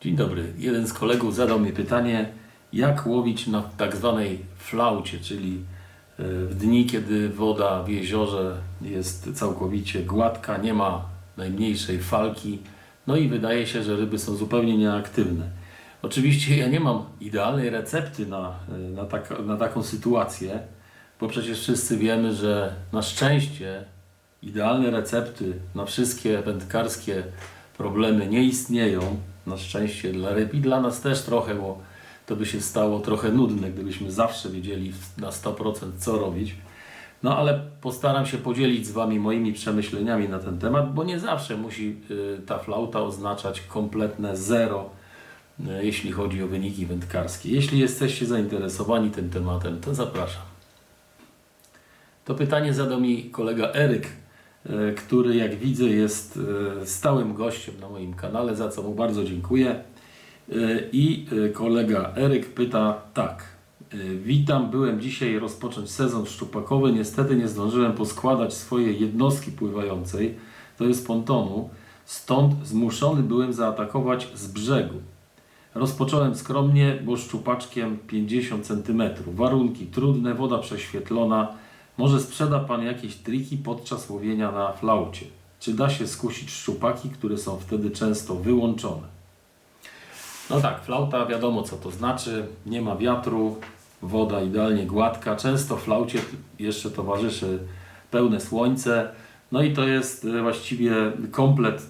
Dzień dobry. Jeden z kolegów zadał mi pytanie, jak łowić na tak zwanej flaucie, czyli w dni, kiedy woda w jeziorze jest całkowicie gładka, nie ma najmniejszej falki, no i wydaje się, że ryby są zupełnie nieaktywne. Oczywiście ja nie mam idealnej recepty na taką sytuację, bo przecież wszyscy wiemy, że na szczęście idealne recepty na wszystkie wędkarskie problemy nie istnieją. Na szczęście dla ryb i dla nas też trochę, bo to by się stało trochę nudne, gdybyśmy zawsze wiedzieli na 100% co robić. No ale postaram się podzielić z Wami moimi przemyśleniami na ten temat, bo nie zawsze musi ta flauta oznaczać kompletne zero, jeśli chodzi o wyniki wędkarskie. Jeśli jesteście zainteresowani tym tematem, to zapraszam. To pytanie zadał mi kolega Eryk, który, jak widzę, jest stałym gościem na moim kanale, za co mu bardzo dziękuję. I kolega Eryk pyta tak. Witam, byłem dzisiaj rozpocząć sezon szczupakowy. Niestety nie zdążyłem poskładać swojej jednostki pływającej, to jest pontonu, stąd zmuszony byłem zaatakować z brzegu. Rozpocząłem skromnie, bo szczupaczkiem 50 cm. Warunki trudne, woda prześwietlona. Może sprzeda Pan jakieś triki podczas łowienia na flaucie? Czy da się skusić szczupaki, które są wtedy często wyłączone? No tak, flauta wiadomo co to znaczy. Nie ma wiatru, woda idealnie gładka. Często flaucie jeszcze towarzyszy pełne słońce. No i to jest właściwie komplet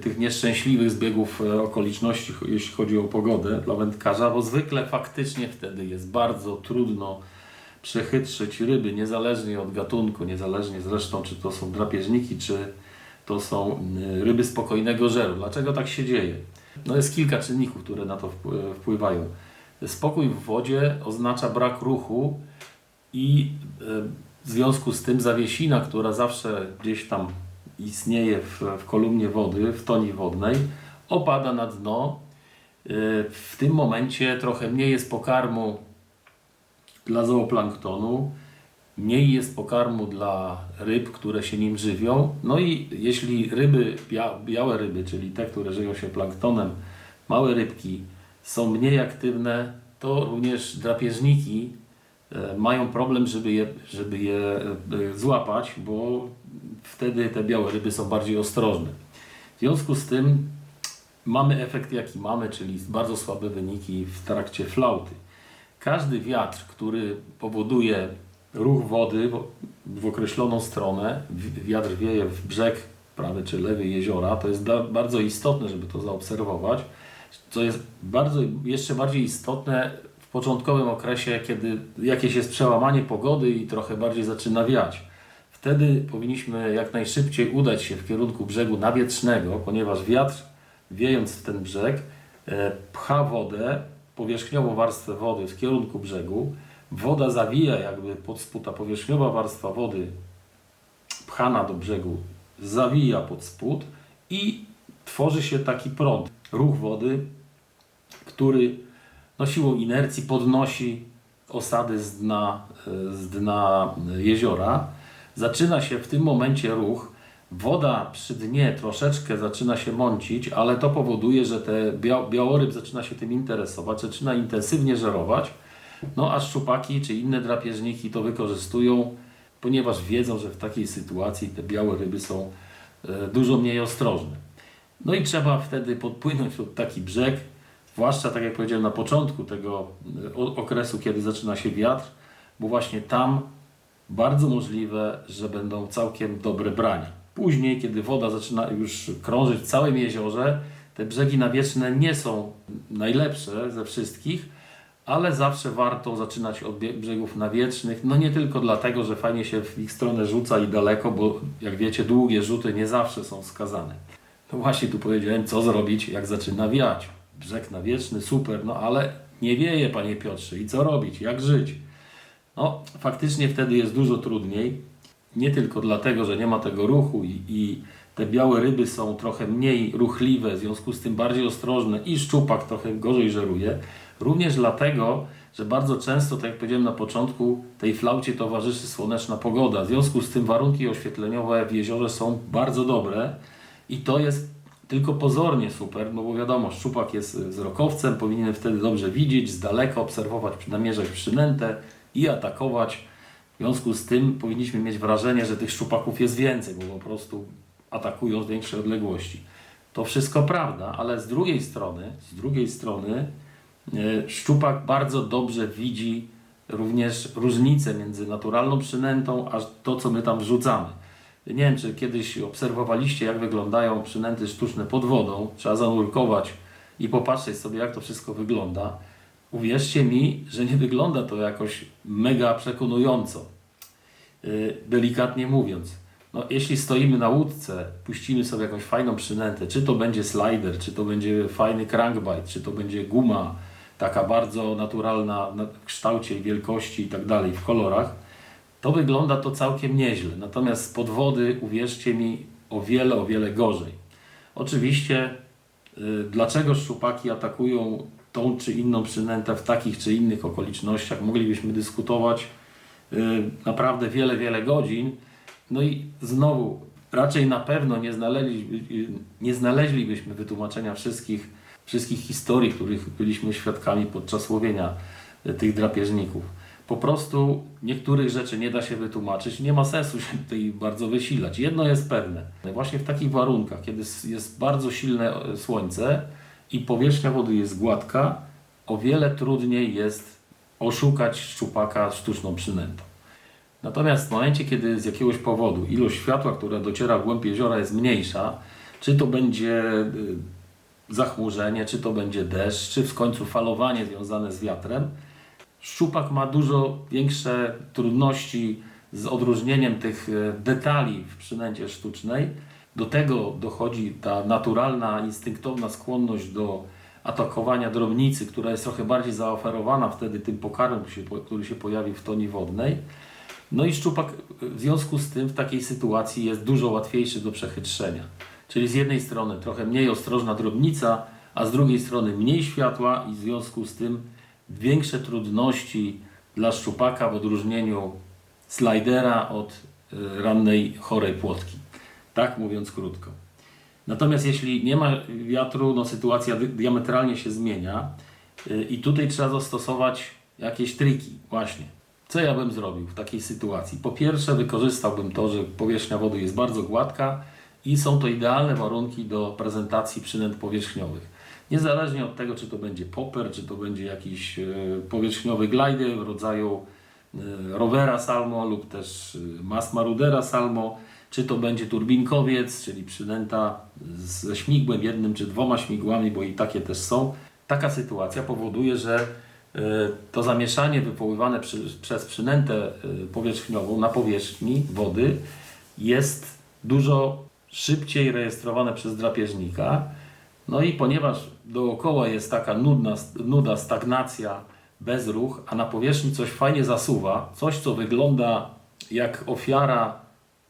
tych nieszczęśliwych zbiegów okoliczności, jeśli chodzi o pogodę dla wędkarza, bo zwykle faktycznie wtedy jest bardzo trudno przechytrzyć ryby, niezależnie od gatunku, niezależnie zresztą czy to są drapieżniki, czy to są ryby spokojnego żeru. Dlaczego tak się dzieje? No jest kilka czynników, które na to wpływają. Spokój w wodzie oznacza brak ruchu i w związku z tym zawiesina, która zawsze gdzieś tam istnieje w kolumnie wody, w toni wodnej, opada na dno. W tym momencie trochę mniej jest pokarmu dla zooplanktonu, mniej jest pokarmu dla ryb, które się nim żywią. No i jeśli ryby, białe ryby, czyli te, które żywią się planktonem, małe rybki są mniej aktywne, to również drapieżniki mają problem, żeby je złapać, bo wtedy te białe ryby są bardziej ostrożne. W związku z tym mamy efekt jaki mamy, czyli bardzo słabe wyniki w trakcie flauty. Każdy wiatr, który powoduje ruch wody w określoną stronę, wiatr wieje w brzeg prawy czy lewy jeziora, to jest bardzo istotne, żeby to zaobserwować, co jest jeszcze bardziej istotne w początkowym okresie, kiedy jakieś jest przełamanie pogody i trochę bardziej zaczyna wiać. Wtedy powinniśmy jak najszybciej udać się w kierunku brzegu nawietrznego, ponieważ wiatr, wiejąc w ten brzeg, pcha wodę, powierzchniową warstwę wody w kierunku brzegu. Woda zawija jakby pod spód, ta powierzchniowa warstwa wody pchana do brzegu zawija pod spód i tworzy się taki prąd, ruch wody, który siłą inercji podnosi osady z dna jeziora. Zaczyna się w tym momencie ruch. Woda przy dnie troszeczkę zaczyna się mącić, ale to powoduje, że białoryb zaczyna się tym interesować, zaczyna intensywnie żerować, a szczupaki czy inne drapieżniki to wykorzystują, ponieważ wiedzą, że w takiej sytuacji te białe ryby są dużo mniej ostrożne. No i trzeba wtedy podpłynąć pod taki brzeg, zwłaszcza tak jak powiedziałem na początku tego okresu, kiedy zaczyna się wiatr, bo właśnie tam bardzo możliwe, że będą całkiem dobre brania. Później, kiedy woda zaczyna już krążyć w całym jeziorze, te brzegi nawietrzne nie są najlepsze ze wszystkich, ale zawsze warto zaczynać od brzegów nawietrznych. No nie tylko dlatego, że fajnie się w ich stronę rzuca i daleko, bo jak wiecie, długie rzuty nie zawsze są wskazane. No właśnie tu powiedziałem, co zrobić, jak zaczyna wiać. Brzeg nawietrzny, super, ale nie wieje, Panie Piotrze, i co robić, jak żyć? Faktycznie wtedy jest dużo trudniej. Nie tylko dlatego, że nie ma tego ruchu i te białe ryby są trochę mniej ruchliwe, w związku z tym bardziej ostrożne i szczupak trochę gorzej żeruje. Również dlatego, że bardzo często, tak jak powiedziałem na początku, tej flaucie towarzyszy słoneczna pogoda. W związku z tym warunki oświetleniowe w jeziorze są bardzo dobre i to jest tylko pozornie super, no bo wiadomo, szczupak jest wzrokowcem, powinien wtedy dobrze widzieć, z daleka obserwować, namierzać przynętę i atakować. W związku z tym powinniśmy mieć wrażenie, że tych szczupaków jest więcej, bo po prostu atakują z większej odległości. To wszystko prawda, ale z drugiej strony szczupak bardzo dobrze widzi również różnicę między naturalną przynętą, a to, co my tam wrzucamy. Nie wiem, czy kiedyś obserwowaliście, jak wyglądają przynęty sztuczne pod wodą. Trzeba zanurkować i popatrzeć sobie, jak to wszystko wygląda. Uwierzcie mi, że nie wygląda to jakoś mega przekonująco, delikatnie mówiąc. No, jeśli stoimy na łódce, puścimy sobie jakąś fajną przynętę, czy to będzie slider, czy to będzie fajny crankbait, czy to będzie guma, taka bardzo naturalna w kształcie i wielkości i tak dalej, w kolorach, to wygląda to całkiem nieźle. Natomiast z pod wody, uwierzcie mi, o wiele gorzej. Oczywiście, dlaczego szczupaki atakują tą czy inną przynętę w takich czy innych okolicznościach, moglibyśmy dyskutować naprawdę wiele godzin. No i znowu, raczej na pewno nie znaleźlibyśmy wytłumaczenia wszystkich historii, których byliśmy świadkami podczas łowienia tych drapieżników. Po prostu niektórych rzeczy nie da się wytłumaczyć, nie ma sensu się tutaj bardzo wysilać. Jedno jest pewne, właśnie w takich warunkach, kiedy jest bardzo silne słońce i powierzchnia wody jest gładka, o wiele trudniej jest oszukać szczupaka sztuczną przynętą. Natomiast w momencie, kiedy z jakiegoś powodu ilość światła, która dociera w głąb jeziora, jest mniejsza, czy to będzie zachmurzenie, czy to będzie deszcz, czy w końcu falowanie związane z wiatrem, szczupak ma dużo większe trudności z odróżnieniem tych detali w przynęcie sztucznej. Do tego dochodzi ta naturalna, instynktowna skłonność do atakowania drobnicy, która jest trochę bardziej zaoferowana wtedy tym pokarmem, który się pojawi w toni wodnej. No i szczupak w związku z tym w takiej sytuacji jest dużo łatwiejszy do przechytrzenia. Czyli z jednej strony trochę mniej ostrożna drobnica, a z drugiej strony mniej światła i w związku z tym większe trudności dla szczupaka w odróżnieniu slidera od rannej, chorej płotki. Tak mówiąc krótko. Natomiast jeśli nie ma wiatru, no sytuacja diametralnie się zmienia i tutaj trzeba zastosować jakieś triki właśnie. Co ja bym zrobił w takiej sytuacji? Po pierwsze, wykorzystałbym to, że powierzchnia wody jest bardzo gładka i są to idealne warunki do prezentacji przynęt powierzchniowych. Niezależnie od tego, czy to będzie popper, czy to będzie jakiś powierzchniowy glider w rodzaju rowera salmo lub też mass marudera salmo, czy to będzie turbinkowiec, czyli przynęta ze śmigłem jednym czy dwoma śmigłami, bo i takie też są. Taka sytuacja powoduje, że to zamieszanie wywoływane przez przynętę powierzchniową na powierzchni wody jest dużo szybciej rejestrowane przez drapieżnika. No i ponieważ dookoła jest taka nuda, stagnacja, bezruch, a na powierzchni coś fajnie zasuwa, coś co wygląda jak ofiara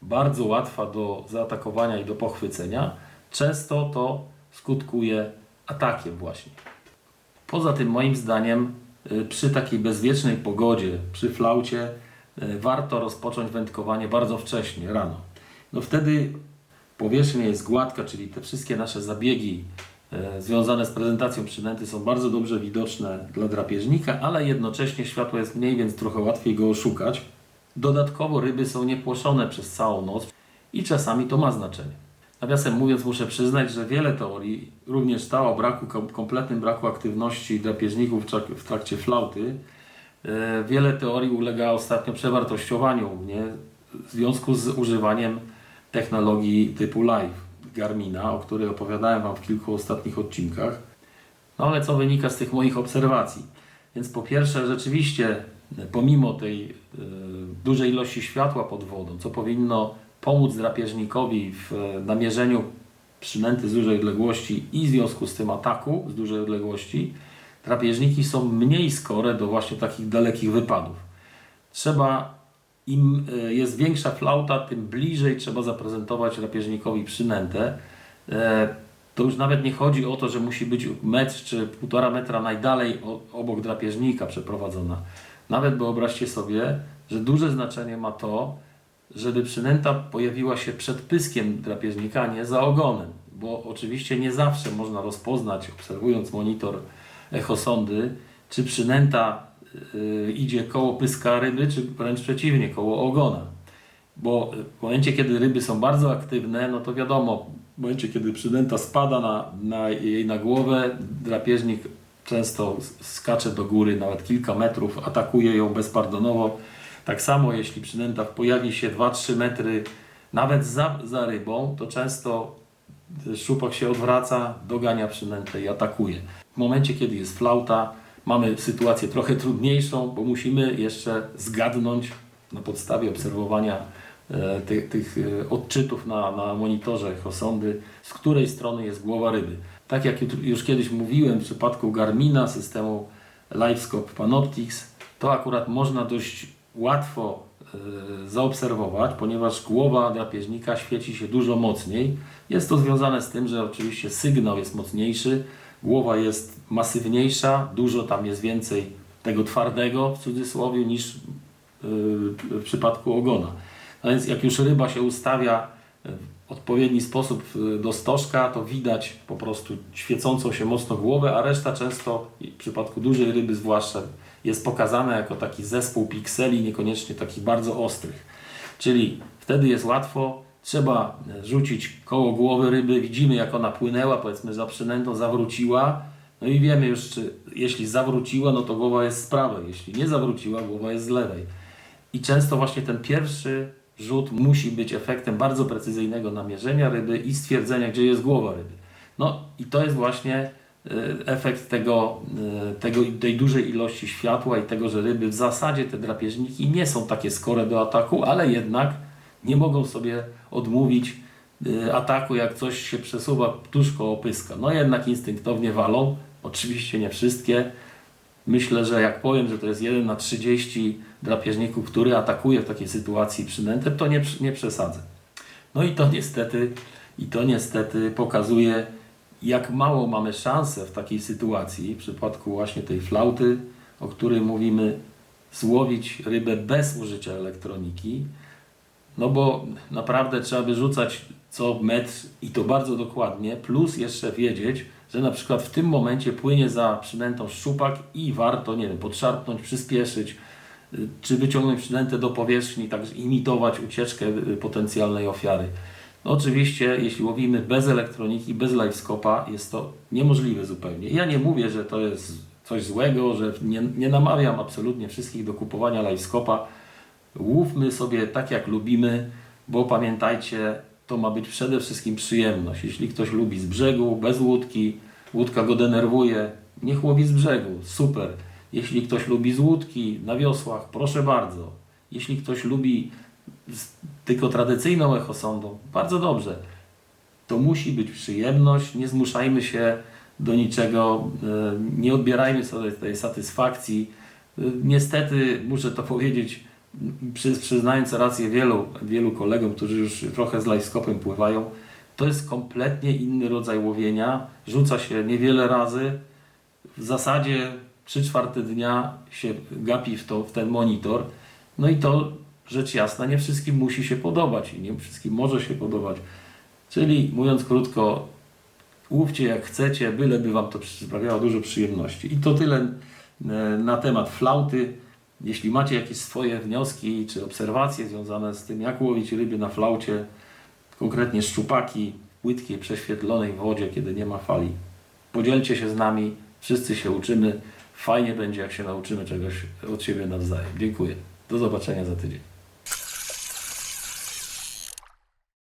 bardzo łatwa do zaatakowania i do pochwycenia, często to skutkuje atakiem właśnie. Poza tym moim zdaniem przy takiej bezwiecznej pogodzie, przy flaucie warto rozpocząć wędkowanie bardzo wcześnie, rano. No wtedy powierzchnia jest gładka, czyli te wszystkie nasze zabiegi związane z prezentacją przynęty są bardzo dobrze widoczne dla drapieżnika, ale jednocześnie światło jest mniej, więc trochę łatwiej go oszukać. Dodatkowo ryby są niepłoszone przez całą noc i czasami to ma znaczenie. Nawiasem mówiąc, muszę przyznać, że wiele teorii, również ta o kompletnym braku aktywności drapieżników w trakcie flauty, wiele teorii ulega ostatnio przewartościowaniu u mnie w związku z używaniem technologii typu live Garmina, o której opowiadałem Wam w kilku ostatnich odcinkach. No ale co wynika z tych moich obserwacji? Więc po pierwsze, rzeczywiście pomimo tej dużej ilości światła pod wodą, co powinno pomóc drapieżnikowi w namierzeniu przynęty z dużej odległości i w związku z tym ataku z dużej odległości, drapieżniki są mniej skore do właśnie takich dalekich wypadów. Im jest większa flauta, tym bliżej trzeba zaprezentować drapieżnikowi przynętę. To już nawet nie chodzi o to, że musi być metr czy 1,5 metra najdalej obok drapieżnika przeprowadzona. Nawet wyobraźcie sobie, że duże znaczenie ma to, żeby przynęta pojawiła się przed pyskiem drapieżnika, a nie za ogonem. bo oczywiście nie zawsze można rozpoznać, obserwując monitor echosondy, czy przynęta idzie koło pyska ryby, czy wręcz przeciwnie, koło ogona. Bo w momencie, kiedy ryby są bardzo aktywne, no to wiadomo, w momencie, kiedy przynęta spada jej na głowę, drapieżnik często skacze do góry nawet kilka metrów, atakuje ją bezpardonowo. Tak samo jeśli przynęta pojawi się 2-3 metry nawet za rybą, to często szczupak się odwraca, dogania przynętę i atakuje. W momencie, kiedy jest flauta, mamy sytuację trochę trudniejszą, bo musimy jeszcze zgadnąć na podstawie obserwowania tych odczytów na monitorze echosondy, z której strony jest głowa ryby. Tak jak już kiedyś mówiłem, w przypadku Garmina, systemu LiveScope Panoptix, to akurat można dość łatwo zaobserwować, ponieważ głowa drapieżnika świeci się dużo mocniej. Jest to związane z tym, że oczywiście sygnał jest mocniejszy, głowa jest masywniejsza, dużo tam jest więcej tego twardego w cudzysłowie niż w przypadku ogona. No więc jak już ryba się ustawia w odpowiedni sposób do stożka, to widać po prostu świecącą się mocno głowę, a reszta często, w przypadku dużej ryby zwłaszcza, jest pokazana jako taki zespół pikseli, niekoniecznie takich bardzo ostrych. Czyli wtedy jest łatwo, trzeba rzucić koło głowy ryby, widzimy jak ona płynęła, powiedzmy za przynętą, zawróciła, no i wiemy już, czy jeśli zawróciła, no to głowa jest z prawej, jeśli nie zawróciła, głowa jest z lewej. I często właśnie ten pierwszy rzut musi być efektem bardzo precyzyjnego namierzenia ryby i stwierdzenia, gdzie jest głowa ryby. No i to jest właśnie efekt tej dużej ilości światła i tego, że ryby w zasadzie, te drapieżniki nie są takie skore do ataku, ale jednak nie mogą sobie odmówić ataku, jak coś się przesuwa tuż koło pyska. No jednak instynktownie walą, oczywiście nie wszystkie. Myślę, że jak powiem, że to jest 1 na 30 drapieżników, który atakuje w takiej sytuacji przynętę, to nie przesadzę. No i to niestety pokazuje, jak mało mamy szansę w takiej sytuacji, w przypadku właśnie tej flauty, o której mówimy, złowić rybę bez użycia elektroniki. No bo naprawdę trzeba by rzucać co metr i to bardzo dokładnie, plus jeszcze wiedzieć, że na przykład w tym momencie płynie za przynętą szczupak i warto, nie wiem, podszarpnąć, przyspieszyć, czy wyciągnąć przynętę do powierzchni, tak imitować ucieczkę potencjalnej ofiary. No oczywiście, jeśli łowimy bez elektroniki, bez livescope'a, jest to niemożliwe zupełnie. Ja nie mówię, że to jest coś złego, że nie namawiam absolutnie wszystkich do kupowania livescope'a. Łówmy sobie tak, jak lubimy, bo pamiętajcie, to ma być przede wszystkim przyjemność. Jeśli ktoś lubi z brzegu, bez łódki, łódka go denerwuje, niech łowi z brzegu, super. Jeśli ktoś lubi z łódki, na wiosłach, proszę bardzo. Jeśli ktoś lubi tylko tradycyjną echosondą, bardzo dobrze. To musi być przyjemność, nie zmuszajmy się do niczego, nie odbierajmy sobie tej satysfakcji. Niestety, muszę to powiedzieć, przyznając rację wielu kolegom, którzy już trochę z livescope'em pływają, to jest kompletnie inny rodzaj łowienia. Rzuca się niewiele razy, w zasadzie 3/4 dnia się gapi w ten monitor. No i to rzecz jasna, nie wszystkim musi się podobać i nie wszystkim może się podobać. Czyli mówiąc krótko, łówcie jak chcecie, byleby Wam to sprawiało dużo przyjemności. I to tyle na temat flauty. Jeśli macie jakieś swoje wnioski czy obserwacje związane z tym, jak łowić ryby na flaucie, konkretnie szczupaki w płytkiej, prześwietlonej wodzie, kiedy nie ma fali, podzielcie się z nami, wszyscy się uczymy. Fajnie będzie, jak się nauczymy czegoś od siebie nawzajem. Dziękuję. Do zobaczenia za tydzień.